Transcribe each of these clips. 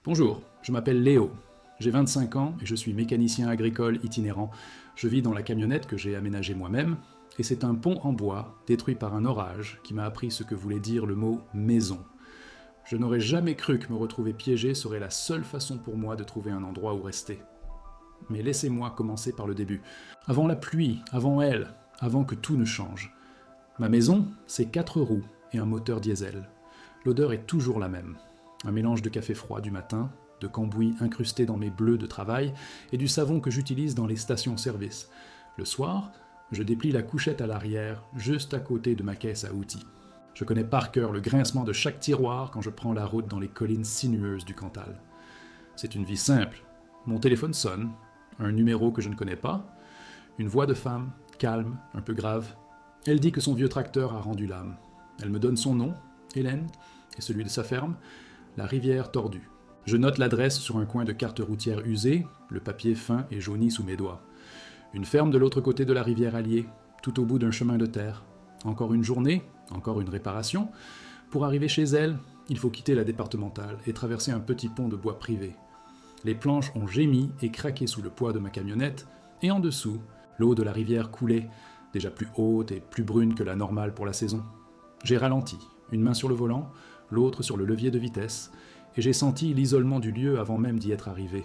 Bonjour, je m'appelle Léo. J'ai 25 ans et je suis mécanicien agricole itinérant. Je vis dans la camionnette que j'ai aménagée moi-même, et c'est un pont en bois, détruit par un orage, qui m'a appris ce que voulait dire le mot maison. Je n'aurais jamais cru que me retrouver piégé serait la seule façon pour moi de trouver un endroit où rester. Mais laissez-moi commencer par le début. Avant la pluie, avant elle, avant que tout ne change. Ma maison, c'est 4 roues et un moteur diesel. L'odeur est toujours la même. Un mélange de café froid du matin, de cambouis incrusté dans mes bleus de travail et du savon que j'utilise dans les stations-service. Le soir, je déplie la couchette à l'arrière, juste à côté de ma caisse à outils. Je connais par cœur le grincement de chaque tiroir quand je prends la route dans les collines sinueuses du Cantal. C'est une vie simple. Mon téléphone sonne, un numéro que je ne connais pas, une voix de femme, calme, un peu grave. Elle dit que son vieux tracteur a rendu l'âme. Elle me donne son nom, Hélène, et celui de sa ferme, la rivière tordue. Je note l'adresse sur un coin de carte routière usée, le papier fin et jauni sous mes doigts. Une ferme de l'autre côté de la rivière Allier, tout au bout d'un chemin de terre. Encore une journée, encore une réparation. Pour arriver chez elle, il faut quitter la départementale et traverser un petit pont de bois privé. Les planches ont gémi et craqué sous le poids de ma camionnette, et en dessous, l'eau de la rivière coulait, déjà plus haute et plus brune que la normale pour la saison. J'ai ralenti, une main sur le volant, l'autre sur le levier de vitesse, et j'ai senti l'isolement du lieu avant même d'y être arrivé.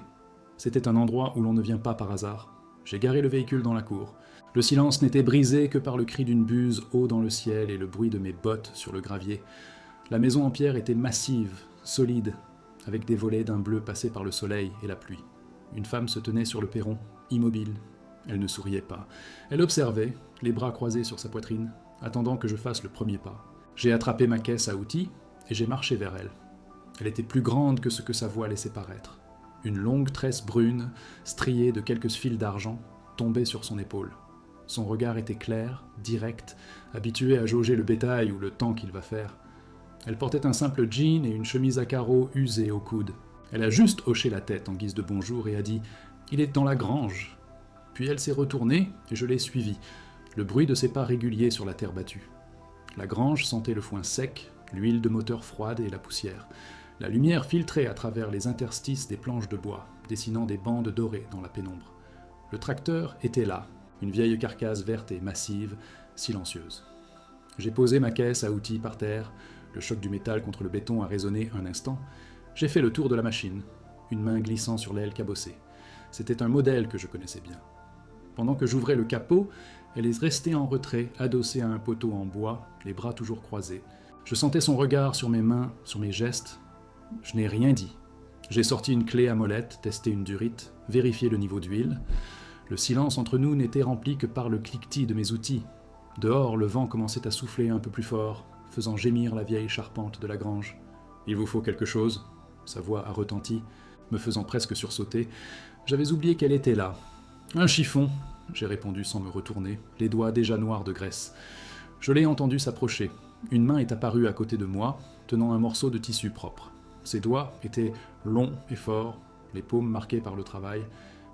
C'était un endroit où l'on ne vient pas par hasard. J'ai garé le véhicule dans la cour. Le silence n'était brisé que par le cri d'une buse haut dans le ciel et le bruit de mes bottes sur le gravier. La maison en pierre était massive, solide, avec des volets d'un bleu passé par le soleil et la pluie. Une femme se tenait sur le perron, immobile. Elle ne souriait pas. Elle observait, les bras croisés sur sa poitrine, attendant que je fasse le premier pas. J'ai attrapé ma caisse à outils et j'ai marché vers elle. Elle était plus grande que ce que sa voix laissait paraître. Une longue tresse brune, striée de quelques fils d'argent, tombait sur son épaule. Son regard était clair, direct, habitué à jauger le bétail ou le temps qu'il va faire. Elle portait un simple jean et une chemise à carreaux usée au coude. Elle a juste hoché la tête en guise de bonjour et a dit « Il est dans la grange ». Puis elle s'est retournée et je l'ai suivie, le bruit de ses pas réguliers sur la terre battue. La grange sentait le foin sec, l'huile de moteur froide et la poussière. La lumière filtrait à travers les interstices des planches de bois, dessinant des bandes dorées dans la pénombre. Le tracteur était là, une vieille carcasse verte et massive, silencieuse. J'ai posé ma caisse à outils par terre, le choc du métal contre le béton a résonné un instant. J'ai fait le tour de la machine, une main glissant sur l'aile cabossée. C'était un modèle que je connaissais bien. Pendant que j'ouvrais le capot, elle est restée en retrait, adossée à un poteau en bois, les bras toujours croisés. Je sentais son regard sur mes mains, sur mes gestes. Je n'ai rien dit. J'ai sorti une clé à molette, testé une durite, vérifié le niveau d'huile. Le silence entre nous n'était rempli que par le cliquetis de mes outils. Dehors, le vent commençait à souffler un peu plus fort, faisant gémir la vieille charpente de la grange. « Il vous faut quelque chose ?» Sa voix a retenti, me faisant presque sursauter. J'avais oublié qu'elle était là. « Un chiffon !» j'ai répondu sans me retourner, les doigts déjà noirs de graisse. Je l'ai entendu s'approcher. Une main est apparue à côté de moi, tenant un morceau de tissu propre. Ses doigts étaient longs et forts, les paumes marquées par le travail,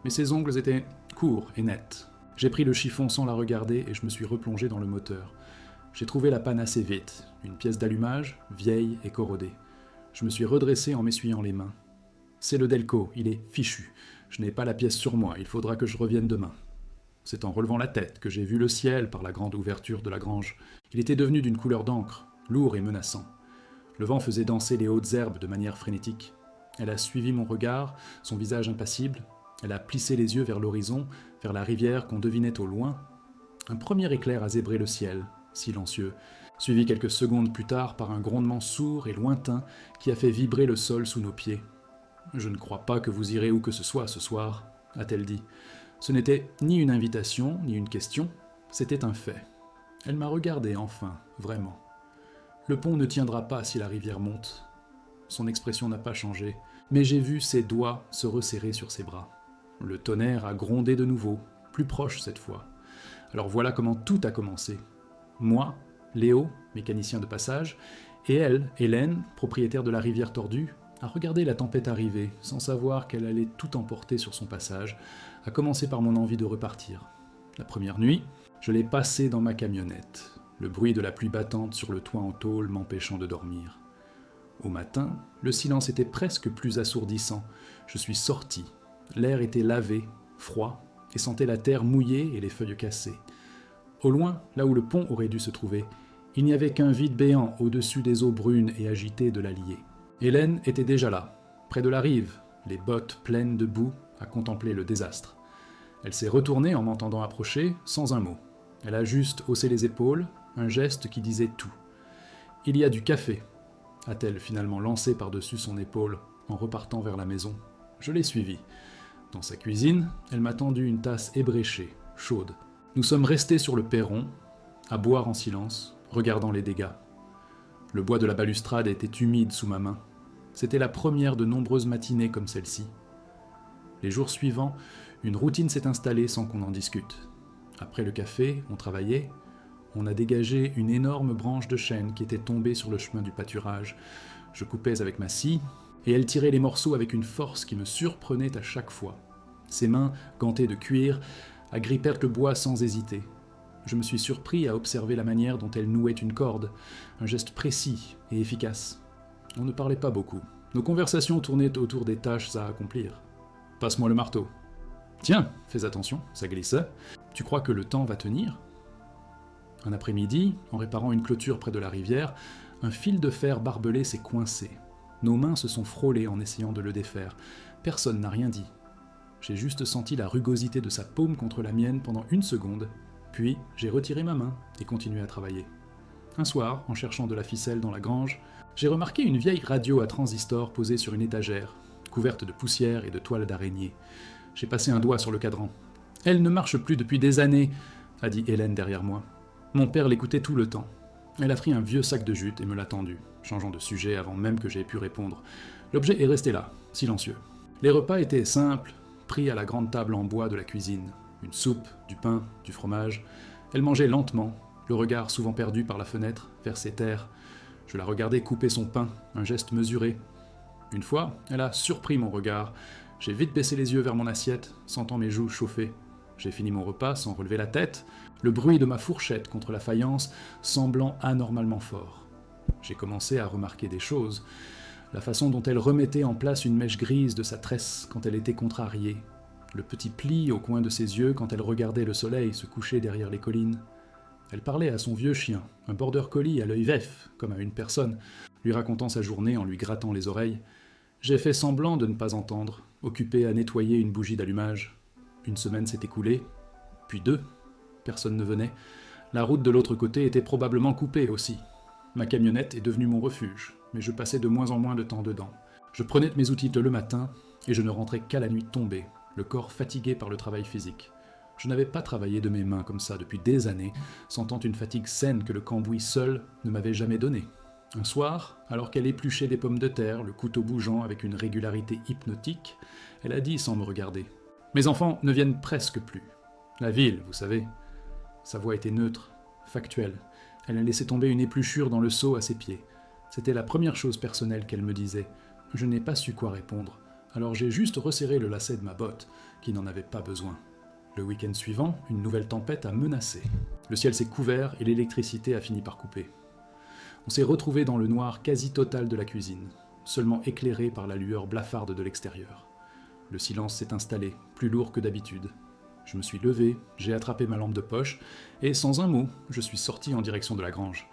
mais ses ongles étaient courts et nets. J'ai pris le chiffon sans la regarder et je me suis replongé dans le moteur. J'ai trouvé la panne assez vite, une pièce d'allumage, vieille et corrodée. Je me suis redressé en m'essuyant les mains. C'est le Delco, il est fichu. Je n'ai pas la pièce sur moi, il faudra que je revienne demain. C'est en relevant la tête que j'ai vu le ciel par la grande ouverture de la grange. Il était devenu d'une couleur d'encre, lourd et menaçant. Le vent faisait danser les hautes herbes de manière frénétique. Elle a suivi mon regard, son visage impassible. Elle a plissé les yeux vers l'horizon, vers la rivière qu'on devinait au loin. Un premier éclair a zébré le ciel, silencieux, suivi quelques secondes plus tard par un grondement sourd et lointain qui a fait vibrer le sol sous nos pieds. « Je ne crois pas que vous irez où que ce soit ce soir », a-t-elle dit. Ce n'était ni une invitation, ni une question, c'était un fait. Elle m'a regardé enfin, vraiment. Le pont ne tiendra pas si la rivière monte. Son expression n'a pas changé, mais j'ai vu ses doigts se resserrer sur ses bras. Le tonnerre a grondé de nouveau, plus proche cette fois. Alors voilà comment tout a commencé. Moi, Léo, mécanicien de passage, et elle, Hélène, propriétaire de la rivière tordue, a regardé la tempête arriver, sans savoir qu'elle allait tout emporter sur son passage, à commencer par mon envie de repartir. La première nuit, je l'ai passée dans ma camionnette, le bruit de la pluie battante sur le toit en tôle m'empêchant de dormir. Au matin, le silence était presque plus assourdissant. Je suis sorti. L'air était lavé, froid, et sentait la terre mouillée et les feuilles cassées. Au loin, là où le pont aurait dû se trouver, il n'y avait qu'un vide béant au-dessus des eaux brunes et agitées de l'Allier. Hélène était déjà là, près de la rive, les bottes pleines de boue, à contempler le désastre. Elle s'est retournée en m'entendant approcher, sans un mot. Elle a juste haussé les épaules, un geste qui disait tout. « Il y a du café », a-t-elle finalement lancé par-dessus son épaule, en repartant vers la maison. Je l'ai suivie. Dans sa cuisine, elle m'a tendu une tasse ébréchée, chaude. Nous sommes restés sur le perron, à boire en silence, regardant les dégâts. Le bois de la balustrade était humide sous ma main. C'était la première de nombreuses matinées comme celle-ci. Les jours suivants, une routine s'est installée sans qu'on en discute. Après le café, on travaillait. On a dégagé une énorme branche de chêne qui était tombée sur le chemin du pâturage. Je coupais avec ma scie, et elle tirait les morceaux avec une force qui me surprenait à chaque fois. Ses mains, gantées de cuir, agrippèrent le bois sans hésiter. Je me suis surpris à observer la manière dont elle nouait une corde, un geste précis et efficace. On ne parlait pas beaucoup. Nos conversations tournaient autour des tâches à accomplir. « Passe-moi le marteau. »« Tiens, fais attention, ça glissait. Tu crois que le temps va tenir ?» Un après-midi, en réparant une clôture près de la rivière, un fil de fer barbelé s'est coincé. Nos mains se sont frôlées en essayant de le défaire. Personne n'a rien dit. J'ai juste senti la rugosité de sa paume contre la mienne pendant 1 seconde, puis j'ai retiré ma main et continué à travailler. Un soir, en cherchant de la ficelle dans la grange, j'ai remarqué une vieille radio à transistor posée sur une étagère, couverte de poussière et de toiles d'araignée. J'ai passé un doigt sur le cadran. « Elle ne marche plus depuis des années », a dit Hélène derrière moi. Mon père l'écoutait tout le temps. Elle a pris un vieux sac de jute et me l'a tendu, changeant de sujet avant même que j'aie pu répondre. L'objet est resté là, silencieux. Les repas étaient simples, pris à la grande table en bois de la cuisine. Une soupe, du pain, du fromage. Elle mangeait lentement, le regard souvent perdu par la fenêtre, vers ses terres. Je la regardais couper son pain, un geste mesuré. Une fois, elle a surpris mon regard. J'ai vite baissé les yeux vers mon assiette, sentant mes joues chauffer. J'ai fini mon repas sans relever la tête, le bruit de ma fourchette contre la faïence semblant anormalement fort. J'ai commencé à remarquer des choses. La façon dont elle remettait en place une mèche grise de sa tresse quand elle était contrariée. Le petit pli au coin de ses yeux quand elle regardait le soleil se coucher derrière les collines. Elle parlait à son vieux chien, un border collie à l'œil vif, comme à une personne, lui racontant sa journée en lui grattant les oreilles. J'ai fait semblant de ne pas entendre, occupé à nettoyer une bougie d'allumage. 1 semaine s'est écoulée, puis 2. Personne ne venait. La route de l'autre côté était probablement coupée aussi. Ma camionnette est devenue mon refuge, mais je passais de moins en moins de temps dedans. Je prenais mes outils le matin, et je ne rentrais qu'à la nuit tombée, le corps fatigué par le travail physique. Je n'avais pas travaillé de mes mains comme ça depuis des années, sentant une fatigue saine que le cambouis seul ne m'avait jamais donnée. Un soir, alors qu'elle épluchait des pommes de terre, le couteau bougeant avec une régularité hypnotique, elle a dit sans me regarder « Mes enfants ne viennent presque plus. La ville, vous savez. » Sa voix était neutre, factuelle. Elle a laissé tomber une épluchure dans le seau à ses pieds. C'était la première chose personnelle qu'elle me disait. Je n'ai pas su quoi répondre, alors j'ai juste resserré le lacet de ma botte, qui n'en avait pas besoin. Le week-end suivant, une nouvelle tempête a menacé. Le ciel s'est couvert et l'électricité a fini par couper. On s'est retrouvés dans le noir quasi total de la cuisine, seulement éclairé par la lueur blafarde de l'extérieur. Le silence s'est installé, plus lourd que d'habitude. Je me suis levé, j'ai attrapé ma lampe de poche, et sans un mot, je suis sorti en direction de la grange.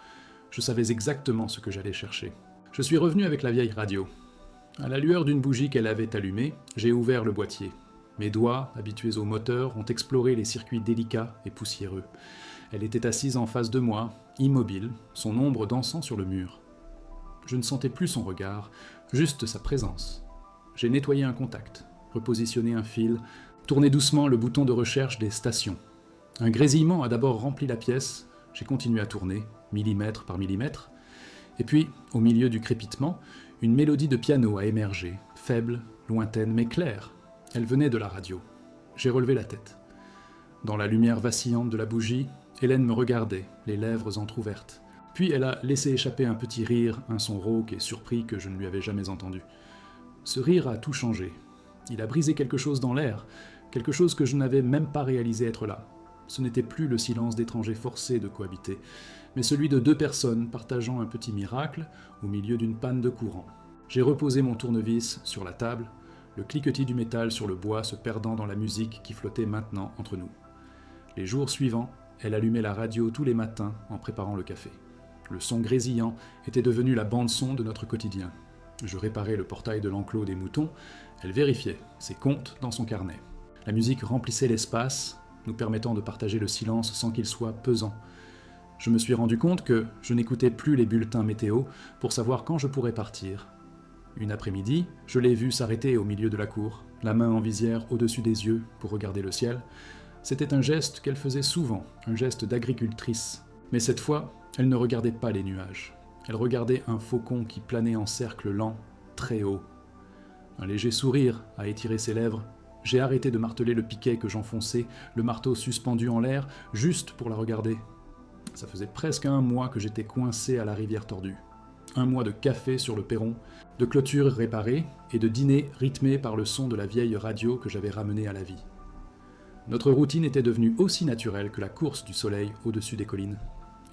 Je savais exactement ce que j'allais chercher. Je suis revenu avec la vieille radio. À la lueur d'une bougie qu'elle avait allumée, j'ai ouvert le boîtier. Mes doigts, habitués au moteur, ont exploré les circuits délicats et poussiéreux. Elle était assise en face de moi, immobile, son ombre dansant sur le mur. Je ne sentais plus son regard, juste sa présence. J'ai nettoyé un contact, repositionné un fil, tourné doucement le bouton de recherche des stations. Un grésillement a d'abord rempli la pièce, j'ai continué à tourner, millimètre par millimètre, et puis, au milieu du crépitement, une mélodie de piano a émergé, faible, lointaine, mais claire. Elle venait de la radio. J'ai relevé la tête. Dans la lumière vacillante de la bougie, Hélène me regardait, les lèvres entr'ouvertes. Puis elle a laissé échapper un petit rire, un son rauque et surpris que je ne lui avais jamais entendu. Ce rire a tout changé. Il a brisé quelque chose dans l'air, quelque chose que je n'avais même pas réalisé être là. Ce n'était plus le silence d'étrangers forcés de cohabiter, mais celui de deux personnes partageant un petit miracle au milieu d'une panne de courant. J'ai reposé mon tournevis sur la table, le cliquetis du métal sur le bois se perdant dans la musique qui flottait maintenant entre nous. Les jours suivants, elle allumait la radio tous les matins en préparant le café. Le son grésillant était devenu la bande-son de notre quotidien. Je réparais le portail de l'enclos des moutons, elle vérifiait ses comptes dans son carnet. La musique remplissait l'espace, nous permettant de partager le silence sans qu'il soit pesant. Je me suis rendu compte que je n'écoutais plus les bulletins météo pour savoir quand je pourrais partir. Une après-midi, je l'ai vue s'arrêter au milieu de la cour, la main en visière au-dessus des yeux pour regarder le ciel. C'était un geste qu'elle faisait souvent, un geste d'agricultrice. Mais cette fois, elle ne regardait pas les nuages. Elle regardait un faucon qui planait en cercle lent, très haut. Un léger sourire a étiré ses lèvres. J'ai arrêté de marteler le piquet que j'enfonçais, le marteau suspendu en l'air, juste pour la regarder. Ça faisait presque 1 mois que j'étais coincé à la rivière tordue. 1 mois de café sur le perron, de clôtures réparées et de dîner rythmés par le son de la vieille radio que j'avais ramenée à la vie. Notre routine était devenue aussi naturelle que la course du soleil au-dessus des collines.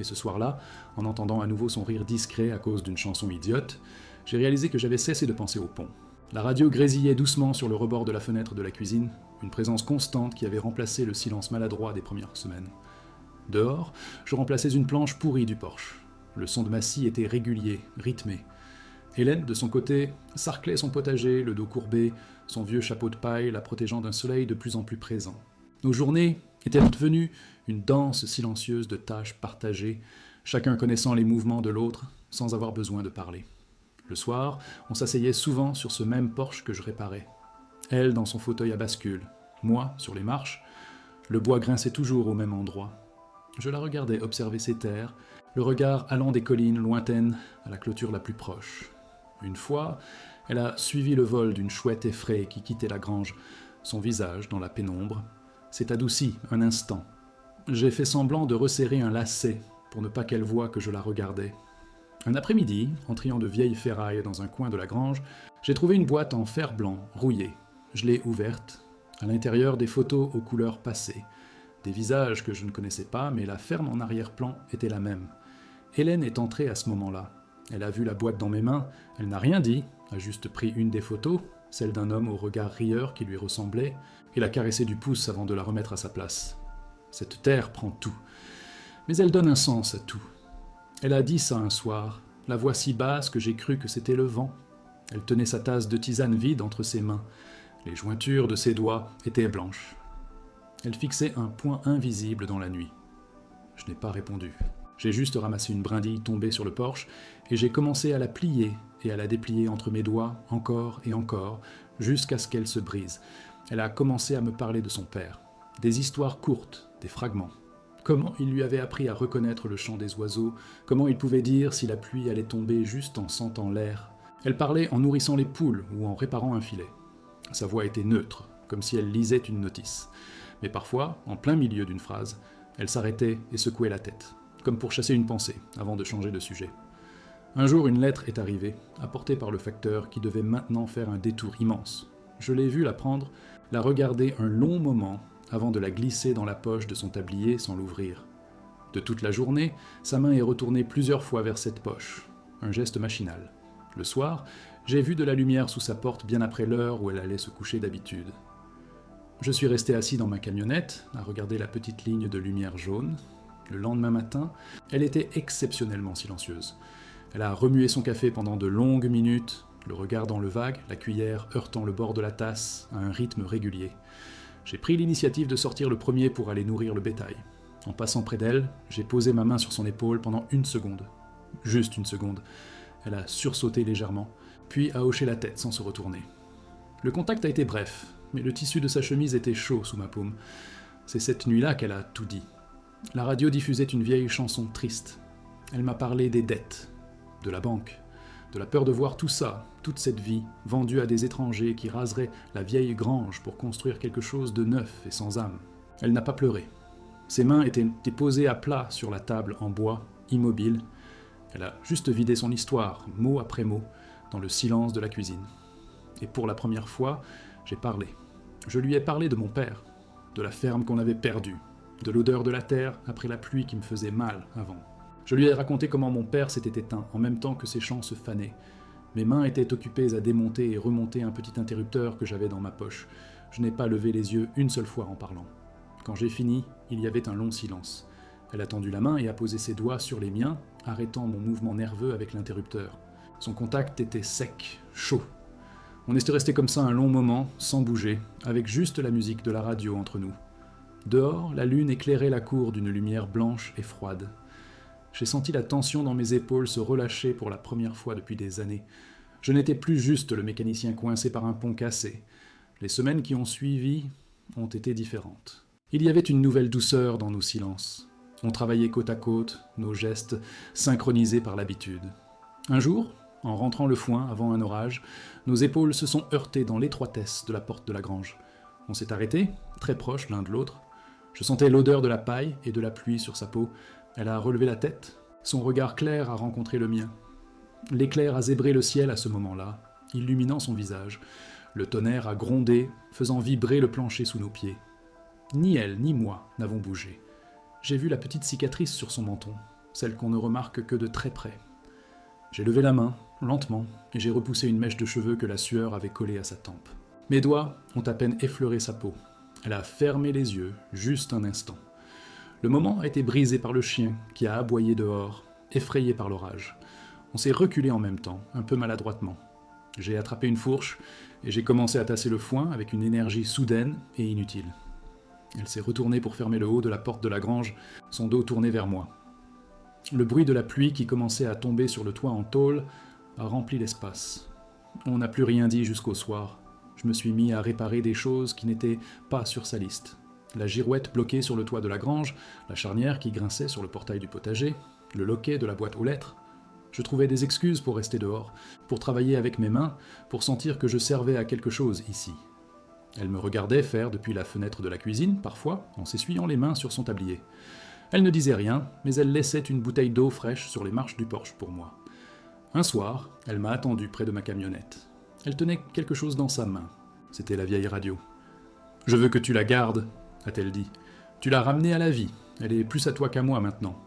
Et ce soir-là, en entendant à nouveau son rire discret à cause d'une chanson idiote, j'ai réalisé que j'avais cessé de penser au pont. La radio grésillait doucement sur le rebord de la fenêtre de la cuisine, une présence constante qui avait remplacé le silence maladroit des premières semaines. Dehors, je remplaçais une planche pourrie du porche. Le son de ma scie était régulier, rythmé. Hélène, de son côté, sarclait son potager, le dos courbé, son vieux chapeau de paille la protégeant d'un soleil de plus en plus présent. Nos journées étaient devenues une danse silencieuse de tâches partagées, chacun connaissant les mouvements de l'autre sans avoir besoin de parler. Le soir, on s'asseyait souvent sur ce même porche que je réparais. Elle dans son fauteuil à bascule, moi sur les marches. Le bois grinçait toujours au même endroit. Je la regardais observer ses terres, le regard allant des collines lointaines à la clôture la plus proche. Une fois, elle a suivi le vol d'une chouette effraie qui quittait la grange. Son visage, dans la pénombre, s'est adouci un instant. J'ai fait semblant de resserrer un lacet pour ne pas qu'elle voie que je la regardais. Un après-midi, en triant de vieilles ferrailles dans un coin de la grange, j'ai trouvé une boîte en fer blanc, rouillée. Je l'ai ouverte. À l'intérieur, des photos aux couleurs passées. Des visages que je ne connaissais pas, mais la ferme en arrière-plan était la même. Hélène est entrée à ce moment-là. Elle a vu la boîte dans mes mains, elle n'a rien dit, a juste pris une des photos, celle d'un homme au regard rieur qui lui ressemblait, et l'a caressée du pouce avant de la remettre à sa place. Cette terre prend tout, mais elle donne un sens à tout. Elle a dit ça un soir, la voix si basse que j'ai cru que c'était le vent. Elle tenait sa tasse de tisane vide entre ses mains. Les jointures de ses doigts étaient blanches. Elle fixait un point invisible dans la nuit. Je n'ai pas répondu. J'ai juste ramassé une brindille tombée sur le porche et j'ai commencé à la plier et à la déplier entre mes doigts, encore et encore, jusqu'à ce qu'elle se brise. Elle a commencé à me parler de son père. Des histoires courtes, des fragments. Comment il lui avait appris à reconnaître le chant des oiseaux, comment il pouvait dire si la pluie allait tomber juste en sentant l'air. Elle parlait en nourrissant les poules ou en réparant un filet. Sa voix était neutre, comme si elle lisait une notice. Mais parfois, en plein milieu d'une phrase, elle s'arrêtait et secouait la tête, comme pour chasser une pensée, avant de changer de sujet. Un jour, une lettre est arrivée, apportée par le facteur qui devait maintenant faire un détour immense. Je l'ai vue la prendre, la regarder un long moment, avant de la glisser dans la poche de son tablier sans l'ouvrir. De toute la journée, sa main est retournée plusieurs fois vers cette poche, un geste machinal. Le soir, j'ai vu de la lumière sous sa porte bien après l'heure où elle allait se coucher d'habitude. Je suis resté assis dans ma camionnette, à regarder la petite ligne de lumière jaune. Le lendemain matin, elle était exceptionnellement silencieuse. Elle a remué son café pendant de longues minutes, le regard dans le vague, la cuillère heurtant le bord de la tasse à un rythme régulier. J'ai pris l'initiative de sortir le premier pour aller nourrir le bétail. En passant près d'elle, j'ai posé ma main sur son épaule pendant 1 seconde. Juste 1 seconde. Elle a sursauté légèrement, puis a hoché la tête sans se retourner. Le contact a été bref, mais le tissu de sa chemise était chaud sous ma paume. C'est cette nuit-là qu'elle a tout dit. La radio diffusait une vieille chanson triste. Elle m'a parlé des dettes, de la banque, de la peur de voir tout ça, toute cette vie, vendue à des étrangers qui raseraient la vieille grange pour construire quelque chose de neuf et sans âme. Elle n'a pas pleuré. Ses mains étaient posées à plat sur la table en bois, immobile. Elle a juste vidé son histoire, mot après mot, dans le silence de la cuisine. Et pour la première fois, j'ai parlé. Je lui ai parlé de mon père, de la ferme qu'on avait perdue, de l'odeur de la terre après la pluie qui me faisait mal avant. Je lui ai raconté comment mon père s'était éteint en même temps que ses champs se fanaient. Mes mains étaient occupées à démonter et remonter un petit interrupteur que j'avais dans ma poche. Je n'ai pas levé les yeux une seule fois en parlant. Quand j'ai fini, il y avait un long silence. Elle a tendu la main et a posé ses doigts sur les miens, arrêtant mon mouvement nerveux avec l'interrupteur. Son contact était sec, chaud. On était resté comme ça un long moment, sans bouger, avec juste la musique de la radio entre nous. Dehors, la lune éclairait la cour d'une lumière blanche et froide. J'ai senti la tension dans mes épaules se relâcher pour la première fois depuis des années. Je n'étais plus juste le mécanicien coincé par un pont cassé. Les semaines qui ont suivi ont été différentes. Il y avait une nouvelle douceur dans nos silences. On travaillait côte à côte, nos gestes synchronisés par l'habitude. Un jour, en rentrant le foin avant un orage, nos épaules se sont heurtées dans l'étroitesse de la porte de la grange. On s'est arrêtés, très proches l'un de l'autre. Je sentais l'odeur de la paille et de la pluie sur sa peau. Elle a relevé la tête. Son regard clair a rencontré le mien. L'éclair a zébré le ciel à ce moment-là, illuminant son visage. Le tonnerre a grondé, faisant vibrer le plancher sous nos pieds. Ni elle, ni moi n'avons bougé. J'ai vu la petite cicatrice sur son menton, celle qu'on ne remarque que de très près. J'ai levé la main, lentement, et j'ai repoussé une mèche de cheveux que la sueur avait collée à sa tempe. Mes doigts ont à peine effleuré sa peau. Elle a fermé les yeux, juste un instant. Le moment a été brisé par le chien qui a aboyé dehors, effrayé par l'orage. On s'est reculé en même temps, un peu maladroitement. J'ai attrapé une fourche et j'ai commencé à tasser le foin avec une énergie soudaine et inutile. Elle s'est retournée pour fermer le haut de la porte de la grange, son dos tourné vers moi. Le bruit de la pluie qui commençait à tomber sur le toit en tôle a rempli l'espace. On n'a plus rien dit jusqu'au soir. Je me suis mis à réparer des choses qui n'étaient pas sur sa liste. La girouette bloquée sur le toit de la grange, la charnière qui grinçait sur le portail du potager, le loquet de la boîte aux lettres. Je trouvais des excuses pour rester dehors, pour travailler avec mes mains, pour sentir que je servais à quelque chose ici. Elle me regardait faire depuis la fenêtre de la cuisine, parfois, en s'essuyant les mains sur son tablier. Elle ne disait rien, mais elle laissait une bouteille d'eau fraîche sur les marches du porche pour moi. Un soir, elle m'a attendu près de ma camionnette. Elle tenait quelque chose dans sa main. C'était la vieille radio. « Je veux que tu la gardes », a-t-elle dit. « Tu l'as ramenée à la vie. Elle est plus à toi qu'à moi maintenant. »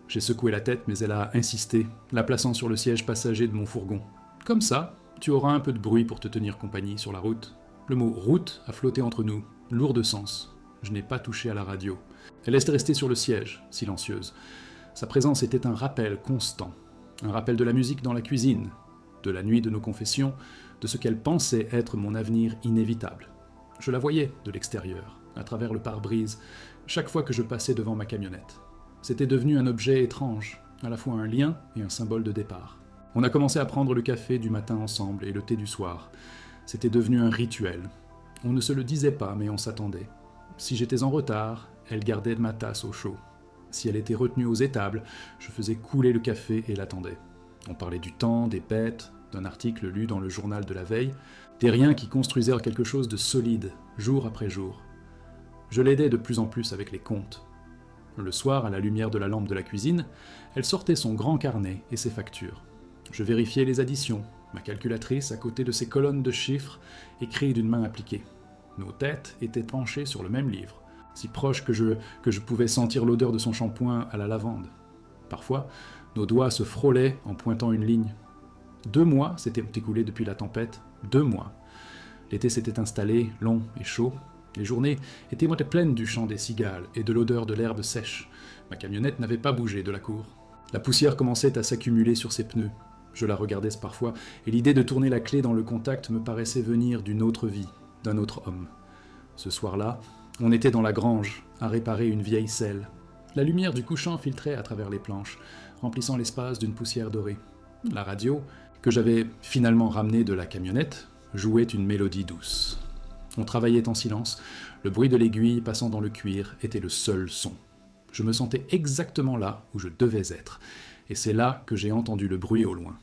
J'ai secoué la tête, mais elle a insisté, la plaçant sur le siège passager de mon fourgon. « Comme ça, tu auras un peu de bruit pour te tenir compagnie sur la route. » Le mot « route » a flotté entre nous, lourd de sens. Je n'ai pas touché à la radio. Elle est restée sur le siège, silencieuse. Sa présence était un rappel constant. Un rappel de la musique dans la cuisine, de la nuit de nos confessions, de ce qu'elle pensait être mon avenir inévitable. Je la voyais de l'extérieur, à travers le pare-brise, chaque fois que je passais devant ma camionnette. C'était devenu un objet étrange, à la fois un lien et un symbole de départ. On a commencé à prendre le café du matin ensemble et le thé du soir. C'était devenu un rituel. On ne se le disait pas, mais on s'attendait. Si j'étais en retard, elle gardait ma tasse au chaud. Si elle était retenue aux étables, je faisais couler le café et l'attendais. On parlait du temps, des bêtes, d'un article lu dans le journal de la veille, des riens qui construisaient quelque chose de solide, jour après jour. Je l'aidais de plus en plus avec les comptes. Le soir, à la lumière de la lampe de la cuisine, elle sortait son grand carnet et ses factures. Je vérifiais les additions, ma calculatrice à côté de ces colonnes de chiffres écrits d'une main appliquée. Nos têtes étaient penchées sur le même livre, si proches que je pouvais sentir l'odeur de son shampoing à la lavande. Parfois, nos doigts se frôlaient en pointant une ligne. 2 mois s'étaient écoulés depuis la tempête, 2 mois. L'été s'était installé, long et chaud. Les journées étaient pleines du chant des cigales et de l'odeur de l'herbe sèche. Ma camionnette n'avait pas bougé de la cour. La poussière commençait à s'accumuler sur ses pneus. Je la regardais parfois, et l'idée de tourner la clé dans le contact me paraissait venir d'une autre vie, d'un autre homme. Ce soir-là, on était dans la grange, à réparer une vieille selle. La lumière du couchant filtrait à travers les planches, remplissant l'espace d'une poussière dorée. La radio, que j'avais finalement ramenée de la camionnette, jouait une mélodie douce. On travaillait en silence, le bruit de l'aiguille passant dans le cuir était le seul son. Je me sentais exactement là où je devais être, et c'est là que j'ai entendu le bruit au loin.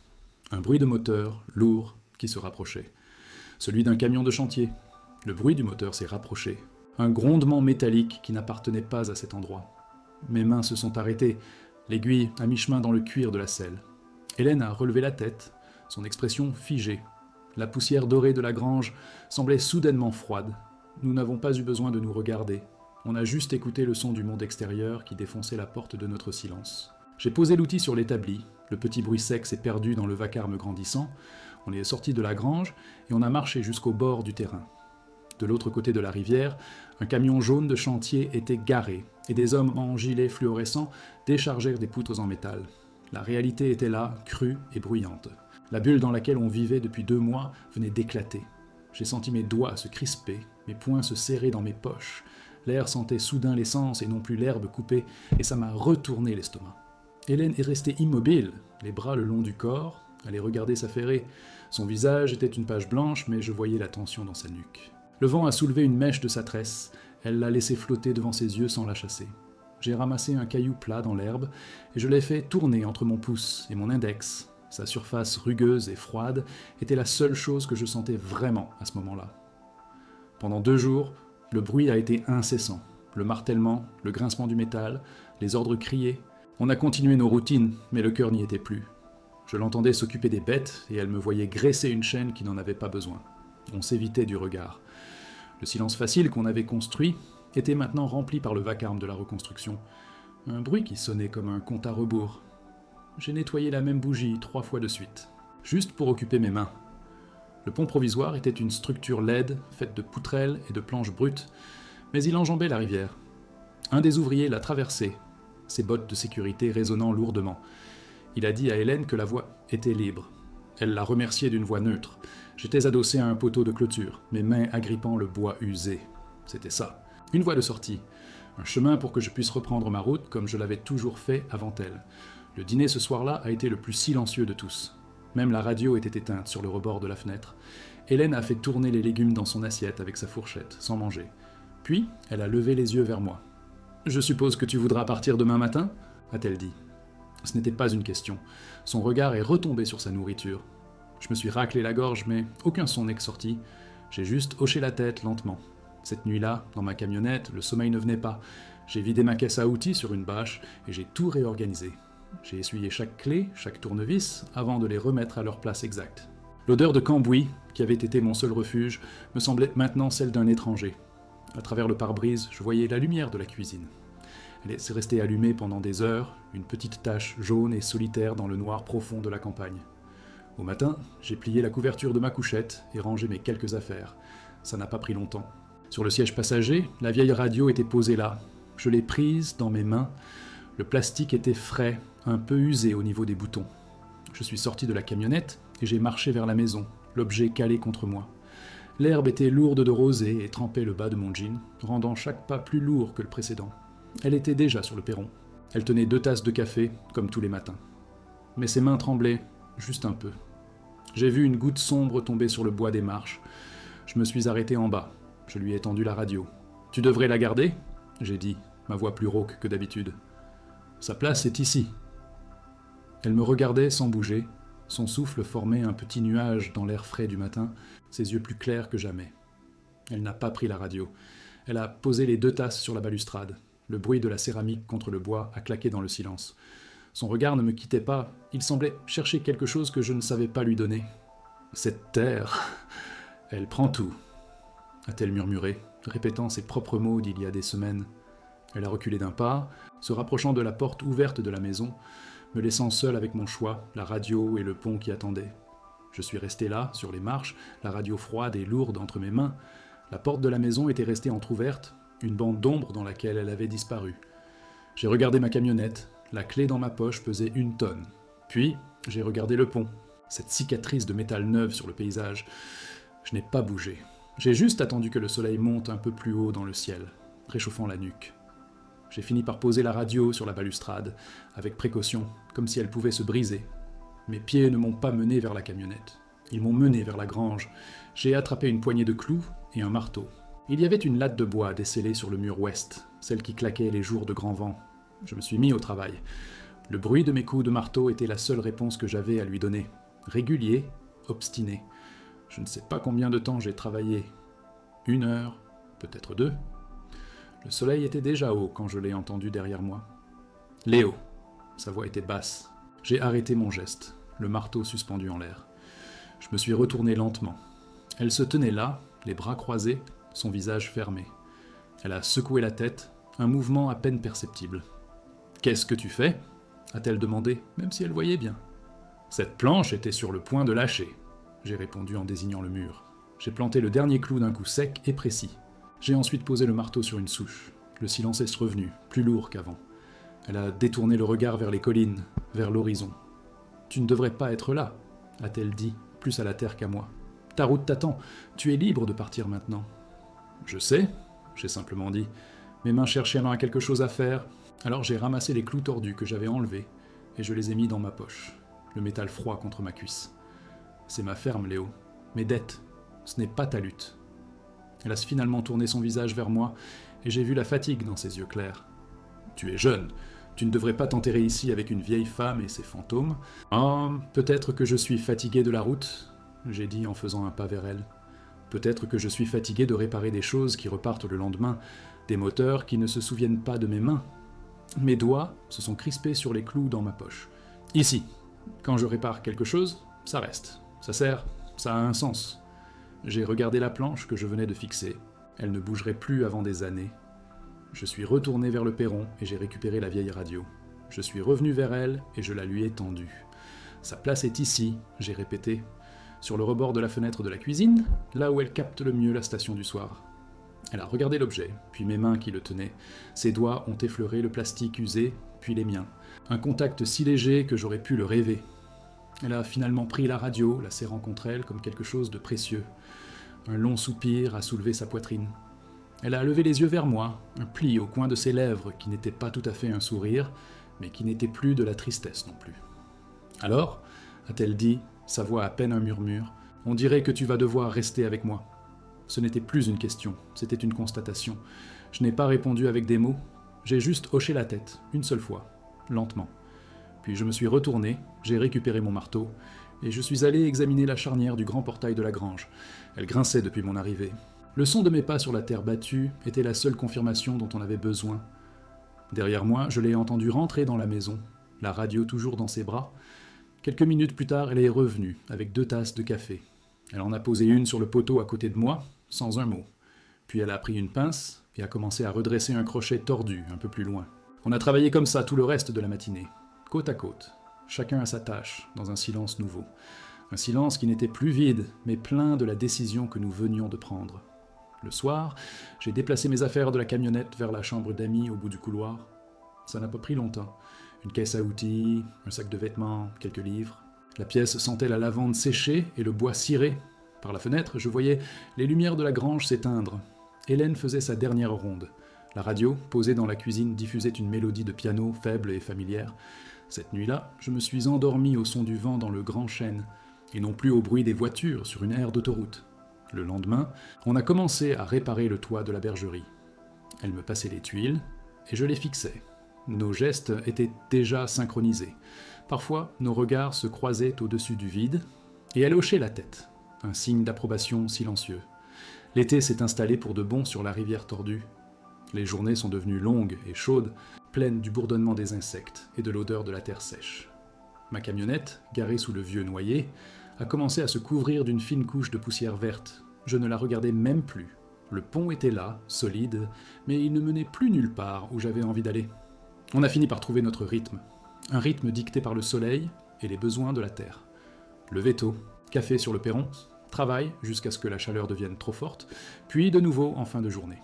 Un bruit de moteur, lourd, qui se rapprochait. Celui d'un camion de chantier. Le bruit du moteur s'est rapproché. Un grondement métallique qui n'appartenait pas à cet endroit. Mes mains se sont arrêtées, l'aiguille à mi-chemin dans le cuir de la selle. Hélène a relevé la tête, son expression figée. La poussière dorée de la grange semblait soudainement froide. Nous n'avons pas eu besoin de nous regarder. On a juste écouté le son du monde extérieur qui défonçait la porte de notre silence. J'ai posé l'outil sur l'établi, le petit bruit sec s'est perdu dans le vacarme grandissant, on est sorti de la grange et on a marché jusqu'au bord du terrain. De l'autre côté de la rivière, un camion jaune de chantier était garé et des hommes en gilets fluorescents déchargèrent des poutres en métal. La réalité était là, crue et bruyante. La bulle dans laquelle on vivait depuis 2 mois venait d'éclater. J'ai senti mes doigts se crisper, mes poings se serrer dans mes poches. L'air sentait soudain l'essence et non plus l'herbe coupée, et ça m'a retourné l'estomac. Hélène est restée immobile, les bras le long du corps, à les regarder s'affairer. Son visage était une page blanche, mais je voyais la tension dans sa nuque. Le vent a soulevé une mèche de sa tresse, elle l'a laissée flotter devant ses yeux sans la chasser. J'ai ramassé un caillou plat dans l'herbe, et je l'ai fait tourner entre mon pouce et mon index. Sa surface rugueuse et froide était la seule chose que je sentais vraiment à ce moment-là. Pendant 2 jours, le bruit a été incessant. Le martèlement, le grincement du métal, les ordres criés. On a continué nos routines, mais le cœur n'y était plus. Je l'entendais s'occuper des bêtes, et elle me voyait graisser une chaîne qui n'en avait pas besoin. On s'évitait du regard. Le silence facile qu'on avait construit était maintenant rempli par le vacarme de la reconstruction. Un bruit qui sonnait comme un compte à rebours. J'ai nettoyé la même bougie 3 fois de suite, juste pour occuper mes mains. Le pont provisoire était une structure laide, faite de poutrelles et de planches brutes, mais il enjambait la rivière. Un des ouvriers l'a traversé, ses bottes de sécurité résonnant lourdement. Il a dit à Hélène que la voie était libre. Elle l'a remercié d'une voix neutre. J'étais adossé à un poteau de clôture, mes mains agrippant le bois usé. C'était ça. Une voie de sortie. Un chemin pour que je puisse reprendre ma route comme je l'avais toujours fait avant elle. Le dîner ce soir-là a été le plus silencieux de tous. Même la radio était éteinte sur le rebord de la fenêtre. Hélène a fait tourner les légumes dans son assiette avec sa fourchette, sans manger. Puis, elle a levé les yeux vers moi. « Je suppose que tu voudras partir demain matin ?» a-t-elle dit. Ce n'était pas une question. Son regard est retombé sur sa nourriture. Je me suis raclé la gorge, mais aucun son n'est sorti. J'ai juste hoché la tête lentement. Cette nuit-là, dans ma camionnette, le sommeil ne venait pas. J'ai vidé ma caisse à outils sur une bâche et j'ai tout réorganisé. J'ai essuyé chaque clé, chaque tournevis, avant de les remettre à leur place exacte. L'odeur de cambouis, qui avait été mon seul refuge, me semblait maintenant celle d'un étranger. À travers le pare-brise, je voyais la lumière de la cuisine. Elle s'est restée allumée pendant des heures, une petite tache jaune et solitaire dans le noir profond de la campagne. Au matin, j'ai plié la couverture de ma couchette et rangé mes quelques affaires. Ça n'a pas pris longtemps. Sur le siège passager, la vieille radio était posée là. Je l'ai prise dans mes mains. Le plastique était frais, un peu usé au niveau des boutons. Je suis sorti de la camionnette et j'ai marché vers la maison, l'objet calé contre moi. L'herbe était lourde de rosée et trempait le bas de mon jean, rendant chaque pas plus lourd que le précédent. Elle était déjà sur le perron. Elle tenait 2 tasses de café, comme tous les matins. Mais ses mains tremblaient, juste un peu. J'ai vu une goutte sombre tomber sur le bois des marches. Je me suis arrêté en bas. Je lui ai tendu la radio. « Tu devrais la garder ?» j'ai dit, ma voix plus rauque que d'habitude. « Sa place est ici. » Elle me regardait sans bouger. Son souffle formait un petit nuage dans l'air frais du matin, ses yeux plus clairs que jamais. Elle n'a pas pris la radio. Elle a posé les 2 tasses sur la balustrade. Le bruit de la céramique contre le bois a claqué dans le silence. Son regard ne me quittait pas. Il semblait chercher quelque chose que je ne savais pas lui donner. « Cette terre, elle prend tout », a-t-elle murmuré, répétant ses propres mots d'il y a des semaines. Elle a reculé d'un pas, se rapprochant de la porte ouverte de la maison, me laissant seul avec mon choix, la radio et le pont qui attendait. Je suis resté là, sur les marches, la radio froide et lourde entre mes mains. La porte de la maison était restée entr'ouverte, une bande d'ombre dans laquelle elle avait disparu. J'ai regardé ma camionnette, la clé dans ma poche pesait 1 tonne. Puis, j'ai regardé le pont, cette cicatrice de métal neuve sur le paysage. Je n'ai pas bougé. J'ai juste attendu que le soleil monte un peu plus haut dans le ciel, réchauffant la nuque. J'ai fini par poser la radio sur la balustrade, avec précaution, comme si elle pouvait se briser. Mes pieds ne m'ont pas mené vers la camionnette. Ils m'ont mené vers la grange. J'ai attrapé une poignée de clous et un marteau. Il y avait une latte de bois descellée sur le mur ouest, celle qui claquait les jours de grand vent. Je me suis mis au travail. Le bruit de mes coups de marteau était la seule réponse que j'avais à lui donner. Régulier, obstiné. Je ne sais pas combien de temps j'ai travaillé. 1 heure, peut-être 2. Le soleil était déjà haut quand je l'ai entendu derrière moi. « Léo !» Sa voix était basse. J'ai arrêté mon geste, le marteau suspendu en l'air. Je me suis retourné lentement. Elle se tenait là, les bras croisés, son visage fermé. Elle a secoué la tête, un mouvement à peine perceptible. « Qu'est-ce que tu fais » a-t-elle demandé, même si elle voyait bien. « Cette planche était sur le point de lâcher », j'ai répondu en désignant le mur. J'ai planté le dernier clou d'un coup sec et précis. J'ai ensuite posé le marteau sur une souche. Le silence est revenu, plus lourd qu'avant. Elle a détourné le regard vers les collines, vers l'horizon. « Tu ne devrais pas être là », a-t-elle dit, plus à la terre qu'à moi. « Ta route t'attend, tu es libre de partir maintenant. »« Je sais », j'ai simplement dit. Mes mains cherchaient alors à quelque chose à faire, alors j'ai ramassé les clous tordus que j'avais enlevés, et je les ai mis dans ma poche, le métal froid contre ma cuisse. « C'est ma ferme, Léo. Mes dettes. Ce n'est pas ta lutte. » Elle a finalement tourné son visage vers moi, et j'ai vu la fatigue dans ses yeux clairs. « Tu es jeune. Tu ne devrais pas t'enterrer ici avec une vieille femme et ses fantômes. »« Oh, peut-être que je suis fatigué de la route, » j'ai dit en faisant un pas vers elle. « Peut-être que je suis fatigué de réparer des choses qui repartent le lendemain, des moteurs qui ne se souviennent pas de mes mains. Mes doigts se sont crispés sur les clous dans ma poche. Ici, quand je répare quelque chose, ça reste. Ça sert, ça a un sens. » J'ai regardé la planche que je venais de fixer. Elle ne bougerait plus avant des années. Je suis retourné vers le perron et j'ai récupéré la vieille radio. Je suis revenu vers elle et je la lui ai tendue. « Sa place est ici », j'ai répété, sur le rebord de la fenêtre de la cuisine, là où elle capte le mieux la station du soir. Elle a regardé l'objet, puis mes mains qui le tenaient. Ses doigts ont effleuré le plastique usé, puis les miens. Un contact si léger que j'aurais pu le rêver. Elle a finalement pris la radio, la serrant contre elle comme quelque chose de précieux. Un long soupir a soulevé sa poitrine. Elle a levé les yeux vers moi, un pli au coin de ses lèvres qui n'était pas tout à fait un sourire, mais qui n'était plus de la tristesse non plus. « Alors » a-t-elle dit, sa voix à peine un murmure, « on dirait que tu vas devoir rester avec moi. » Ce n'était plus une question, c'était une constatation. Je n'ai pas répondu avec des mots, j'ai juste hoché la tête, une seule fois, lentement. Puis je me suis retourné, j'ai récupéré mon marteau, et je suis allé examiner la charnière du grand portail de la grange. Elle grinçait depuis mon arrivée. Le son de mes pas sur la terre battue était la seule confirmation dont on avait besoin. Derrière moi, je l'ai entendu rentrer dans la maison, la radio toujours dans ses bras. Quelques minutes plus tard, elle est revenue, avec 2 tasses de café. Elle en a posé une sur le poteau à côté de moi, sans un mot. Puis elle a pris une pince et a commencé à redresser un crochet tordu un peu plus loin. On a travaillé comme ça tout le reste de la matinée, côte à côte, chacun à sa tâche, dans un silence nouveau. Un silence qui n'était plus vide, mais plein de la décision que nous venions de prendre. Le soir, j'ai déplacé mes affaires de la camionnette vers la chambre d'amis au bout du couloir. Ça n'a pas pris longtemps. Une caisse à outils, un sac de vêtements, quelques livres. La pièce sentait la lavande séchée et le bois ciré. Par la fenêtre, je voyais les lumières de la grange s'éteindre. Hélène faisait sa dernière ronde. La radio, posée dans la cuisine, diffusait une mélodie de piano faible et familière. Cette nuit-là, je me suis endormi au son du vent dans le grand chêne, et non plus au bruit des voitures sur une aire d'autoroute. Le lendemain, on a commencé à réparer le toit de la bergerie. Elle me passait les tuiles, et je les fixais. Nos gestes étaient déjà synchronisés. Parfois, nos regards se croisaient au-dessus du vide, et elle hochait la tête, un signe d'approbation silencieux. L'été s'est installé pour de bon sur la rivière tordue. Les journées sont devenues longues et chaudes, pleines du bourdonnement des insectes et de l'odeur de la terre sèche. Ma camionnette, garée sous le vieux noyer, a commencé à se couvrir d'une fine couche de poussière verte. Je ne la regardais même plus. Le pont était là, solide, mais il ne menait plus nulle part où j'avais envie d'aller. On a fini par trouver notre rythme. Un rythme dicté par le soleil et les besoins de la terre. Lever tôt, café sur le perron, travail jusqu'à ce que la chaleur devienne trop forte, puis de nouveau en fin de journée.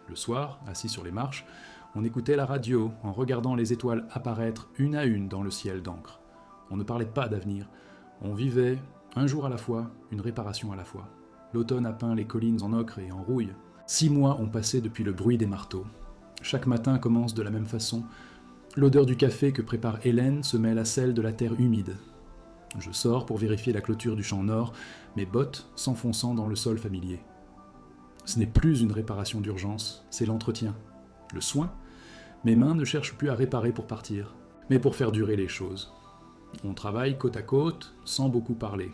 Le soir, assis sur les marches, on écoutait la radio en regardant les étoiles apparaître une à une dans le ciel d'encre. On ne parlait pas d'avenir, on vivait, un jour à la fois, une réparation à la fois. L'automne a peint les collines en ocre et en rouille. 6 mois ont passé depuis le bruit des marteaux. Chaque matin commence de la même façon. L'odeur du café que prépare Hélène se mêle à celle de la terre humide. Je sors pour vérifier la clôture du champ nord, mes bottes s'enfonçant dans le sol familier. Ce n'est plus une réparation d'urgence, c'est l'entretien, le soin. Mes mains ne cherchent plus à réparer pour partir, mais pour faire durer les choses. On travaille côte à côte, sans beaucoup parler.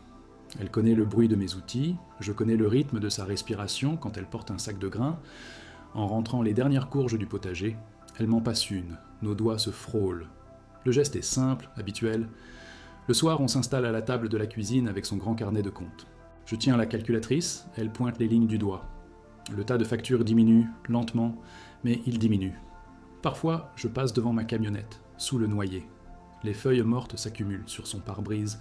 Elle connaît le bruit de mes outils, je connais le rythme de sa respiration quand elle porte un sac de grains. En rentrant les dernières courges du potager, elle m'en passe une, nos doigts se frôlent. Le geste est simple, habituel. Le soir, on s'installe à la table de la cuisine avec son grand carnet de comptes. Je tiens la calculatrice, elle pointe les lignes du doigt. Le tas de factures diminue, lentement, mais il diminue. Parfois, je passe devant ma camionnette, sous le noyer. Les feuilles mortes s'accumulent sur son pare-brise.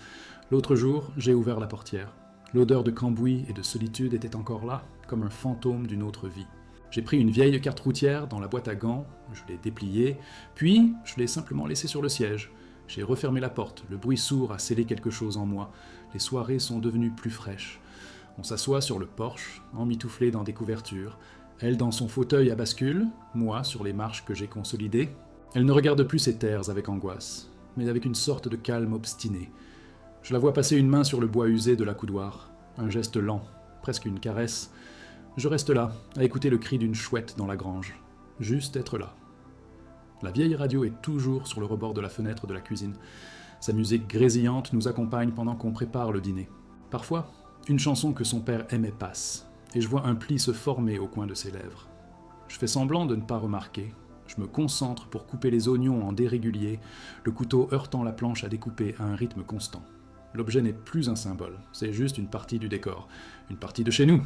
L'autre jour, j'ai ouvert la portière. L'odeur de cambouis et de solitude était encore là, comme un fantôme d'une autre vie. J'ai pris une vieille carte routière dans la boîte à gants, je l'ai dépliée, puis je l'ai simplement laissée sur le siège. J'ai refermé la porte, le bruit sourd a scellé quelque chose en moi. Les soirées sont devenues plus fraîches. On s'assoit sur le porche, emmitouflé dans des couvertures. Elle dans son fauteuil à bascule, moi sur les marches que j'ai consolidées. Elle ne regarde plus ses terres avec angoisse, mais avec une sorte de calme obstiné. Je la vois passer une main sur le bois usé de l'accoudoir, un geste lent, presque une caresse. Je reste là, à écouter le cri d'une chouette dans la grange. Juste être là. La vieille radio est toujours sur le rebord de la fenêtre de la cuisine. Sa musique grésillante nous accompagne pendant qu'on prépare le dîner. Parfois, une chanson que son père aimait passe, et je vois un pli se former au coin de ses lèvres. Je fais semblant de ne pas remarquer. Je me concentre pour couper les oignons en dérégulier, le couteau heurtant la planche à découper à un rythme constant. L'objet n'est plus un symbole, c'est juste une partie du décor, une partie de chez nous.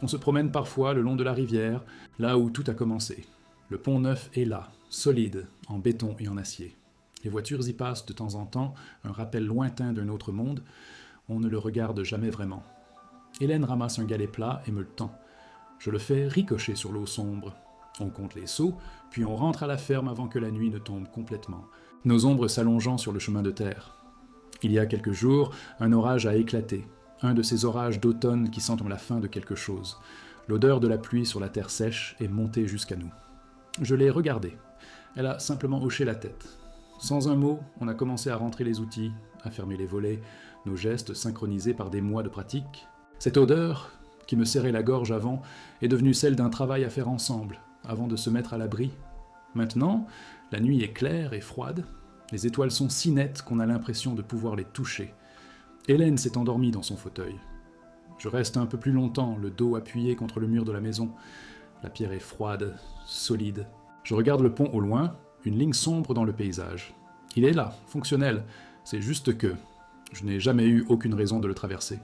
On se promène parfois le long de la rivière, là où tout a commencé. Le pont neuf est là, solide, en béton et en acier. Les voitures y passent de temps en temps, un rappel lointain d'un autre monde. On ne le regarde jamais vraiment. Hélène ramasse un galet plat et me le tend. Je le fais ricocher sur l'eau sombre. On compte les sauts, puis on rentre à la ferme avant que la nuit ne tombe complètement, nos ombres s'allongeant sur le chemin de terre. Il y a quelques jours, un orage a éclaté, un de ces orages d'automne qui sentent la fin de quelque chose. L'odeur de la pluie sur la terre sèche est montée jusqu'à nous. Je l'ai regardée. Elle a simplement hoché la tête. Sans un mot, on a commencé à rentrer les outils, à fermer les volets, nos gestes synchronisés par des mois de pratique. Cette odeur, qui me serrait la gorge avant, est devenue celle d'un travail à faire ensemble, avant de se mettre à l'abri. Maintenant, la nuit est claire et froide. Les étoiles sont si nettes qu'on a l'impression de pouvoir les toucher. Hélène s'est endormie dans son fauteuil. Je reste un peu plus longtemps, le dos appuyé contre le mur de la maison. La pierre est froide, solide. Je regarde le pont au loin, une ligne sombre dans le paysage. Il est là, fonctionnel. C'est juste que je n'ai jamais eu aucune raison de le traverser.